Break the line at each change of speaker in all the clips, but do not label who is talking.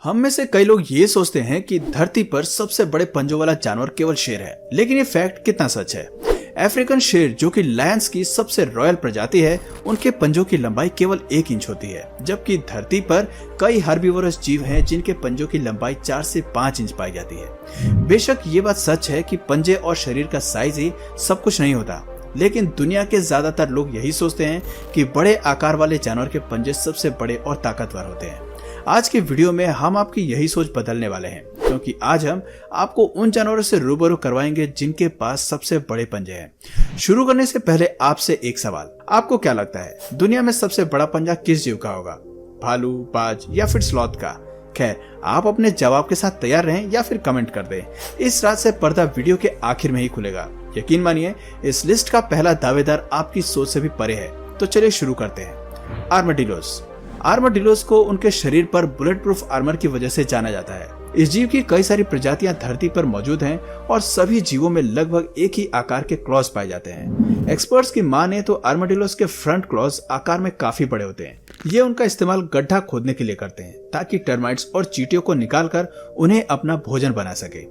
हम में से कई लोग ये सोचते हैं कि धरती पर सबसे बड़े पंजों वाला जानवर केवल शेर है, लेकिन ये फैक्ट कितना सच है? अफ्रीकन शेर, जो कि लायंस की सबसे रॉयल प्रजाति है, उनके पंजों की लंबाई केवल 1 इंच होती है, जबकि धरती पर कई हर्बीवोरस जीव हैं जिनके पंजों की लंबाई 4 से 5 इंच पाई जाती है। बेशक ये बात सच है कि पंजे और शरीर का साइज ही सब कुछ नहीं होता, लेकिन दुनिया के ज्यादातर लोग यही सोचते हैं कि बड़े आकार वाले जानवर के पंजे सबसे बड़े और ताकतवर होते हैं। आज की वीडियो में हम आपकी यही सोच बदलने वाले हैं, क्योंकि आज हम आपको उन जानवरों से रूबरू करवाएंगे जिनके पास सबसे बड़े पंजे हैं। शुरू करने से पहले आपसे एक सवाल, आपको क्या लगता है दुनिया में सबसे बड़ा पंजा किस जीव का होगा? भालू, बाज या फिर स्लॉथ का? खैर, आप अपने जवाब के साथ तैयार रहें या फिर कमेंट कर दें। इस रात से पर्दा वीडियो के आखिर में ही खुलेगा। यकीन मानिए, इस लिस्ट का पहला दावेदार आपकी सोच से भी परे है। तो चलिए शुरू करते हैं। आर्माडिलोस। आर्माडिलोस को उनके शरीर पर बुलेट प्रूफ आर्मर की वजह से जाना जाता है। इस जीव की कई सारी प्रजातियां धरती पर मौजूद हैं और सभी जीवों में लगभग एक ही आकार के क्लॉज पाए जाते हैं। एक्सपर्ट्स की माने तो आर्माडिलोस के फ्रंट क्लॉज आकार में काफी बड़े होते हैं। ये उनका इस्तेमाल गड्ढा खोदने के लिए करते हैं ताकि टर्माइट्स और चींटियों को निकालकर उन्हें अपना भोजन बना सके।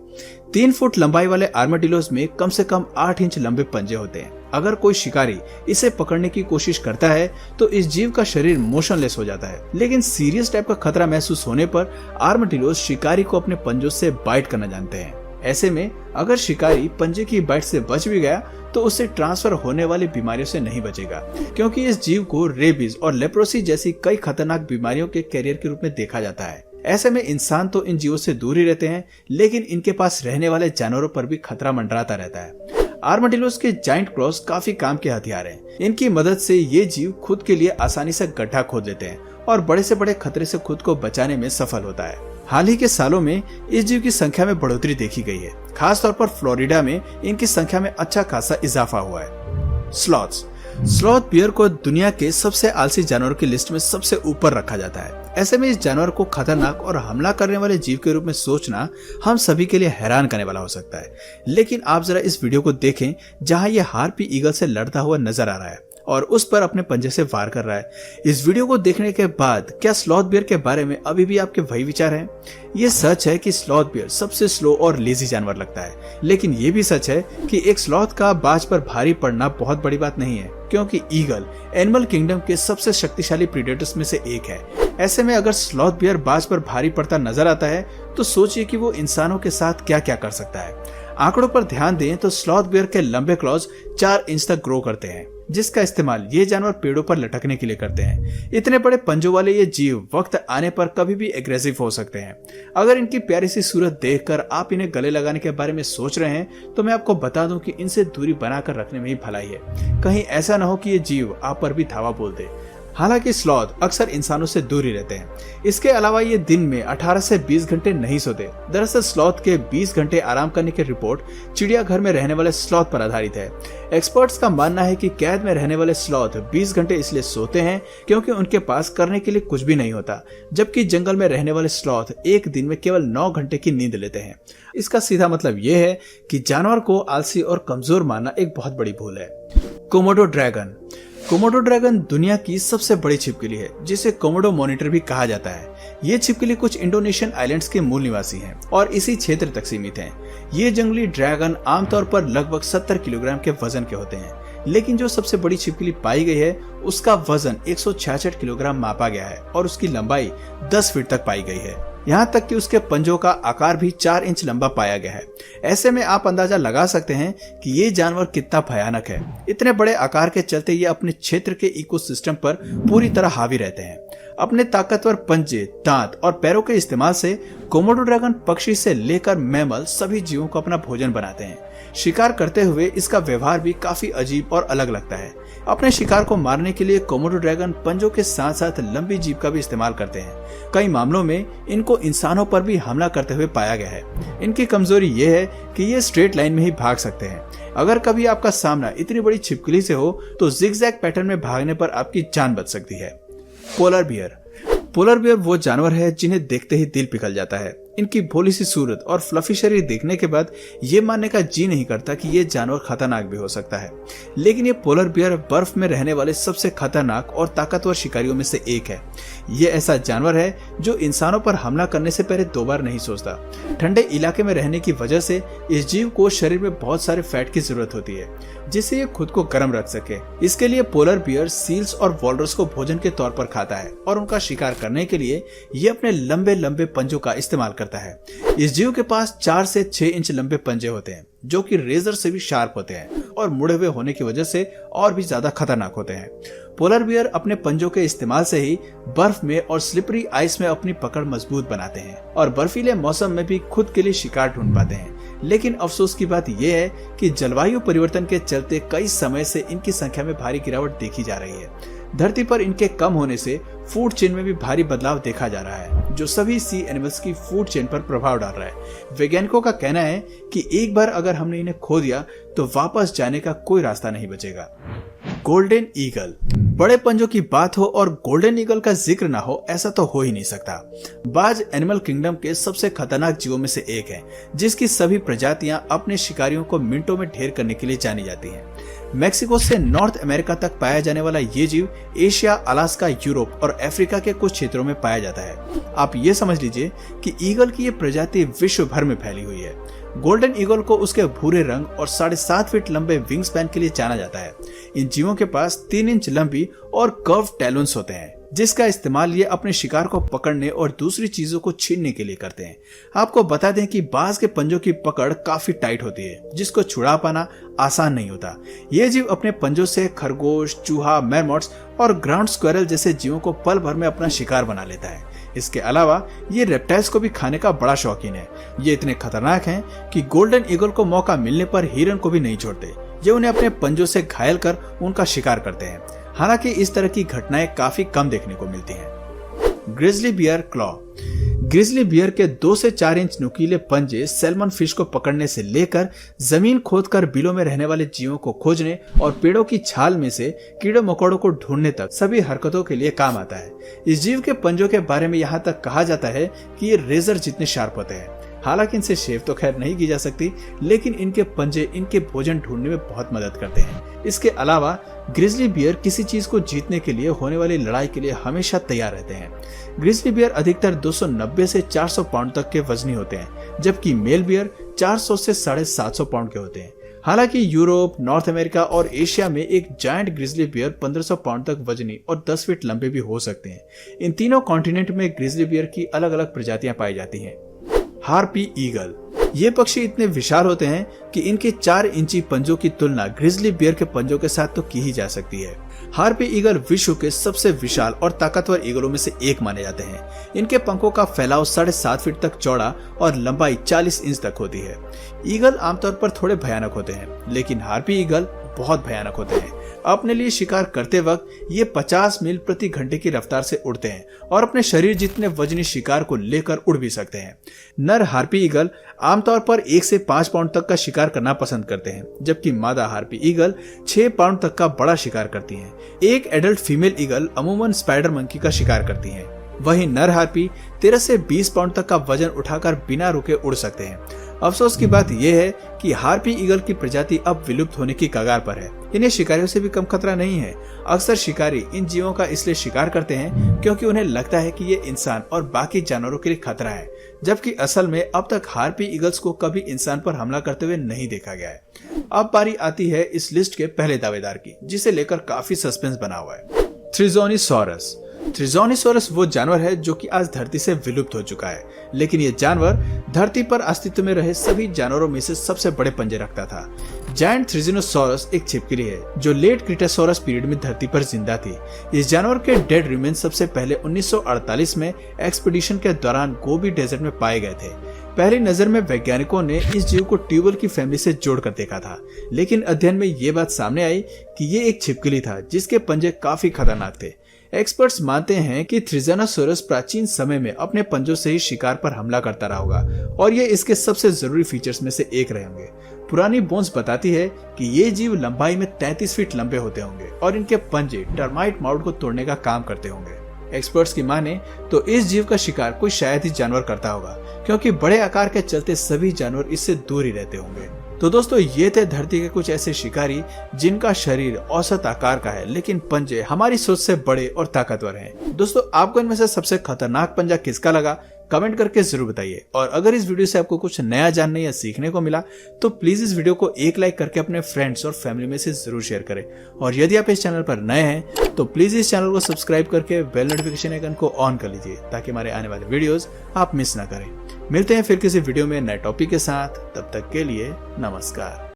3 फुट लंबाई वाले आर्माडिलोस में कम से कम 8 इंच लंबे पंजे होते हैं। अगर कोई शिकारी इसे पकड़ने की कोशिश करता है तो इस जीव का शरीर मोशनलेस हो जाता है, लेकिन सीरियस टाइप का खतरा महसूस होने पर आर्माडिलोस शिकारी को अपने पंजों से बाइट करना जानते हैं। ऐसे में अगर शिकारी पंजे की बाइट से बच भी गया तो उससे ट्रांसफर होने वाली बीमारियों से नहीं बचेगा, क्योंकि इस जीव को रेबीज और लेप्रोसी जैसी कई खतरनाक बीमारियों के कैरियर के रूप में देखा जाता है। ऐसे में इंसान तो इन जीवों से दूर ही रहते हैं, लेकिन इनके पास रहने वाले जानवरों पर भी खतरा मंडराता रहता है। आर्माडिलोस के जाइंट क्लॉज काफी काम के हथियार हैं। इनकी मदद से ये जीव खुद के लिए आसानी से गड्ढा खोद लेते हैं और बड़े से बड़े खतरे से खुद को बचाने में सफल होता है। हाल ही के सालों में इस जीव की संख्या में बढ़ोतरी देखी गई है। खासतौर पर फ्लोरिडा में इनकी संख्या में अच्छा खासा इजाफा हुआ है। स्लॉथ्स। स्लॉथ बियर को दुनिया के सबसे आलसी जानवरों की लिस्ट में सबसे ऊपर रखा जाता है। ऐसे में इस जानवर को खतरनाक और हमला करने वाले जीव के रूप में सोचना हम सभी के लिए हैरान करने वाला हो सकता है। लेकिन आप जरा इस वीडियो को देखें जहां ये हार्पी ईगल से लड़ता हुआ नजर आ रहा है और उस पर अपने पंजे से वार कर रहा है। इस वीडियो को देखने के बाद क्या स्लॉथ बियर के बारे में अभी भी आपके वही विचार हैं? ये सच है कि स्लॉथ बियर सबसे स्लो और लेजी जानवर लगता है, लेकिन ये भी सच है कि एक स्लॉथ का बाज पर भारी पड़ना बहुत बड़ी बात नहीं है, क्योंकि ईगल एनिमल किंगडम के सबसे शक्तिशाली प्रीडेटर्स में से एक है। ऐसे में अगर स्लॉथ बियर बाज पर भारी पड़ता नजर आता है तो सोचिए कि वो इंसानों के साथ क्या क्या कर सकता है। आंकड़ों पर ध्यान दें तो स्लॉथ बियर के लंबे क्लॉज 4 इंच तक ग्रो करते हैं, जिसका इस्तेमाल ये जानवर पेड़ों पर लटकने के लिए करते हैं। इतने बड़े पंजों वाले ये जीव वक्त आने पर कभी भी एग्रेसिव हो सकते हैं। अगर इनकी प्यारी सी सूरत देखकर आप इन्हें गले लगाने के बारे में सोच रहे हैं तो मैं आपको बता दूं कि इनसे दूरी बनाकर रखने में ही भलाई है। कहीं ऐसा ना हो कि ये जीव आप पर भी धावा बोल दे। हालांकि स्लॉथ अक्सर इंसानों से दूर ही रहते हैं। इसके अलावा ये दिन में 18 से 20 घंटे नहीं सोते। दरअसल स्लॉथ के 20 घंटे आराम करने की रिपोर्ट चिड़ियाघर में रहने वाले स्लॉथ पर आधारित है। एक्सपर्ट्स का मानना है कि कैद में रहने वाले स्लॉथ 20 घंटे इसलिए सोते हैं क्योंकि उनके पास करने के लिए कुछ भी नहीं होता, जबकि जंगल में रहने वाले स्लॉथ एक दिन में केवल 9 घंटे की नींद लेते हैं। इसका सीधा मतलब ये है कि जानवर को आलसी और कमजोर मानना एक बहुत बड़ी भूल है। Komodo dragon. कोमोडो ड्रैगन दुनिया की सबसे बड़ी छिपकली है, जिसे कोमोडो मॉनिटर भी कहा जाता है। ये छिपकली कुछ इंडोनेशियन आइलैंड्स के मूल निवासी हैं और इसी क्षेत्र तक सीमित हैं। ये जंगली ड्रैगन आमतौर पर लगभग 70 किलोग्राम के वजन के होते हैं, लेकिन जो सबसे बड़ी छिपकली पाई गई है उसका वजन 166 किलोग्राम मापा गया है और उसकी लंबाई 10 फीट तक पाई गई है। यहाँ तक कि उसके पंजों का आकार भी 4 इंच लंबा पाया गया है। ऐसे में आप अंदाजा लगा सकते हैं कि ये जानवर कितना भयानक है। इतने बड़े आकार के चलते ये अपने क्षेत्र के इकोसिस्टम पर पूरी तरह हावी रहते हैं। अपने ताकतवर पंजे, दांत और पैरों के इस्तेमाल से कोमोडो ड्रैगन पक्षी से लेकर मैमल सभी जीवों को अपना भोजन बनाते हैं। शिकार करते हुए इसका व्यवहार भी काफी अजीब और अलग लगता है। अपने शिकार को मारने के लिए कोमोडो ड्रैगन पंजों के साथ साथ लंबी जीभ का भी इस्तेमाल करते हैं। कई मामलों में इनको इंसानों पर भी हमला करते हुए पाया गया है। इनकी कमजोरी ये है कि ये स्ट्रेट लाइन में ही भाग सकते हैं। अगर कभी आपका सामना इतनी बड़ी छिपकली से हो तो जिगजैग पैटर्न में भागने पर आपकी जान बच सकती है। Polar bear. पोलर बियर वो जानवर है जिन्हें देखते ही दिल पिघल जाता है। इनकी भोली सी सूरत और फ्लफी शरीर देखने के बाद ये मानने का जी नहीं करता कि ये जानवर खतरनाक भी हो सकता है। लेकिन ये पोलर बियर बर्फ में रहने वाले सबसे खतरनाक और ताकतवर शिकारियों में से एक है। ये ऐसा जानवर है जो इंसानों पर हमला करने से पहले 2 बार नहीं सोचता। ठंडे इलाके में रहने की वजह से इस जीव को शरीर में बहुत सारे फैट की जरूरत होती है जिससे ये खुद को गर्म रख सके। इसके लिए पोलर बियर सील्स और वॉलरस को भोजन के तौर पर खाता है और उनका शिकार करने के लिए ये अपने लंबे लंबे पंजों का इस्तेमाल करता है। इस जीव के पास 4 से 6 इंच लंबे पंजे होते हैं जो कि रेजर से भी शार्प होते हैं और मुड़े हुए होने की वजह से और भी ज्यादा खतरनाक होते हैं। पोलर बियर अपने पंजों के इस्तेमाल से ही बर्फ में और स्लिपरी आइस में अपनी पकड़ मजबूत बनाते हैं और बर्फीले मौसम में भी खुद के लिए शिकार ढूंढ पाते हैं। लेकिन अफसोस की बात यह है कि जलवायु परिवर्तन के चलते कई समय से इनकी संख्या में भारी गिरावट देखी जा रही है। धरती पर इनके कम होने से फूड चेन में भी भारी बदलाव देखा जा रहा है जो सभी सी एनिमल्स की फूड चेन पर प्रभाव डाल रहा है। वैज्ञानिकों का कहना है कि एक बार अगर हमने इन्हें खो दिया तो वापस जाने का कोई रास्ता नहीं बचेगा। Golden eagle. बड़े पंजों की बात हो और गोल्डन ईगल का जिक्र ना हो ऐसा तो हो ही नहीं सकता। बाज एनिमल किंगडम के सबसे खतरनाक जीवों में से एक है जिसकी सभी प्रजातियां अपने शिकारियों को मिनटों में ढेर करने के लिए जानी जाती हैं। मेक्सिको से नॉर्थ अमेरिका तक पाया जाने वाला ये जीव एशिया, अलास्का, यूरोप और अफ्रीका के कुछ क्षेत्रों में पाया जाता है। आप ये समझ लीजिए कि ईगल की ये प्रजाति विश्व भर में फैली हुई है। गोल्डन ईगल को उसके भूरे रंग और 7.5 फीट लंबे विंग स्पैन के लिए जाना जाता है। इन जीवों के पास 3 इंच लंबी और कर्व टैलन्स होते हैं जिसका इस्तेमाल ये अपने शिकार को पकड़ने और दूसरी चीजों को छीनने के लिए करते हैं। आपको बता दें कि बाज के पंजों की पकड़ काफी टाइट होती है जिसको छुड़ा पाना आसान नहीं होता। ये जीव अपने पंजों से खरगोश, चूहा, मैमोथ्स और ग्राउंड स्क्वायरल जैसे जीवों को पल भर में अपना शिकार बना लेता है। इसके अलावा ये रेप्टाइल्स को भी खाने का बड़ा शौकीन है। ये इतने खतरनाक हैं कि गोल्डन ईगल को मौका मिलने पर हिरन को भी नहीं छोड़ते। ये उन्हें अपने पंजों से घायल कर उनका शिकार करते हैं। हालांकि इस तरह की घटनाएं काफी कम देखने को मिलती हैं। Grizzly bear claw. Grizzly bear के 2 से 4 इंच नुकीले पंजे सैल्मन फिश को पकड़ने से लेकर जमीन खोदकर बिलों में रहने वाले जीवों को खोजने और पेड़ों की छाल में से कीड़े मकोड़ों को ढूंढने तक सभी हरकतों के लिए काम आता है। इस जीव के पंजों के बारे में यहाँ तक कहा जाता है कि ये रेजर जितने शार्प होते हैं। हालांकि इनसे शेव तो खैर नहीं की जा सकती, लेकिन इनके पंजे इनके भोजन ढूंढने में बहुत मदद करते हैं। इसके अलावा ग्रिजली बियर किसी चीज को जीतने के लिए होने वाली लड़ाई के लिए हमेशा तैयार रहते हैं। ग्रिजली बियर अधिकतर 290 से 400 पाउंड तक के वजनी होते हैं, जबकि मेल बियर 400 से 750 पाउंड के होते हैं। हालांकि यूरोप, नॉर्थ अमेरिका और एशिया में एक जायंट ग्रिजली बियर 1500 पाउंड तक वजनी और 10 फीट लंबे भी हो सकते हैं। इन तीनों कॉन्टिनेंट में ग्रिजली बियर की अलग अलग प्रजातियां पाई जाती हैं। Harpy eagle. ये पक्षी इतने विशाल होते हैं कि इनके 4 इंची पंजों की तुलना ग्रिजली बियर के पंजों के साथ तो की ही जा सकती है। हार्पी ईगल विश्व के सबसे विशाल और ताकतवर ईगलों में से एक माने जाते हैं। इनके पंखों का फैलाव 7.5 फीट तक चौड़ा और लंबाई 40 इंच तक होती है। ईगल आमतौर पर थोड़े भयानक होते हैं, लेकिन हार्पी ईगल बहुत भयानक होते हैं। अपने लिए शिकार करते वक्त ये 50 मील प्रति घंटे की रफ्तार से उड़ते हैं और अपने शरीर जितने वजनी शिकार को लेकर उड़ भी सकते हैं। नर हार्पी ईगल आमतौर पर 1 से 5 पाउंड तक का शिकार करना पसंद करते हैं, जबकि मादा हार्पी ईगल 6 पाउंड तक का बड़ा शिकार करती हैं। एक एडल्ट फीमेल ईगल अमूमन स्पाइडर मंकी का शिकार करती हैं। वहीं नर हार्पी 13 से 20 पाउंड तक का वजन उठाकर बिना रुके उड़ सकते हैं। अफसोस की बात यह है कि हार्पी ईगल की प्रजाति अब विलुप्त होने की कगार पर है। इन्हें शिकारियों से भी कम खतरा नहीं है। अक्सर शिकारी इन जीवों का इसलिए शिकार करते हैं क्योंकि उन्हें लगता है कि ये इंसान और बाकी जानवरों के लिए खतरा है, जबकि असल में अब तक हार्पी ईगल्स को कभी इंसान पर हमला करते हुए नहीं देखा गया है। अब बारी आती है इस लिस्ट के पहले दावेदार की, जिसे लेकर काफी सस्पेंस बना हुआ है। थ्रिजोनिसॉरस। थ्रिजोनिसॉरस वो जानवर है जो कि आज धरती से विलुप्त हो चुका है, लेकिन ये जानवर धरती पर अस्तित्व में रहे सभी जानवरों में से सबसे बड़े पंजे रखता था। जायंट थ्रिजोनोसॉरस एक छिपकली है जो लेट क्रीटासोरस पीरियड में धरती पर जिंदा थी। इस जानवर के डेड रिमेन्स सबसे पहले 1948 में एक्सपीडिशन के दौरान गोबी डेजर्ट में पाए गए थे। पहली नजर में वैज्ञानिकों ने इस जीव को ट्यूबल की फैमिली से जोड़कर देखा था, लेकिन अध्ययन में ये बात सामने आई कि ये एक छिपकली था जिसके पंजे काफी खतरनाक थे। एक्सपर्ट्स मानते हैं कि थ्रिजोनोसॉरस प्राचीन समय में अपने पंजों से ही शिकार पर हमला करता रहा होगा और ये इसके सबसे जरूरी फीचर्स में से एक रहे होंगे। पुरानी बोन्स बताती है कि ये जीव लंबाई में 33 फीट लंबे होते होंगे और इनके पंजे टर्माइट माउथ को तोड़ने का काम करते होंगे। एक्सपर्ट्स की माने तो इस जीव का शिकार कोई शायद ही जानवर करता होगा, क्योंकि बड़े आकार के चलते सभी जानवर इससे दूर ही रहते होंगे। तो दोस्तों, ये थे धरती के कुछ ऐसे शिकारी जिनका शरीर औसत आकार का है, लेकिन पंजे हमारी सोच से बड़े और ताकतवर हैं। दोस्तों, आपको इनमें से सबसे खतरनाक पंजा किसका लगा, कमेंट करके जरूर बताइए। और अगर इस वीडियो से आपको कुछ नया जानने या सीखने को मिला तो प्लीज इस वीडियो को एक लाइक करके अपने फ्रेंड्स और फैमिली में से जरूर शेयर करें। और यदि आप इस चैनल पर नए हैं तो प्लीज इस चैनल को सब्सक्राइब करके बेल नोटिफिकेशन आइकन को ऑन कर लीजिए, ताकि हमारे आने वाले वीडियोस आप मिस ना करें। मिलते हैं फिर किसी वीडियो में नए टॉपिक के साथ, तब तक के लिए नमस्कार।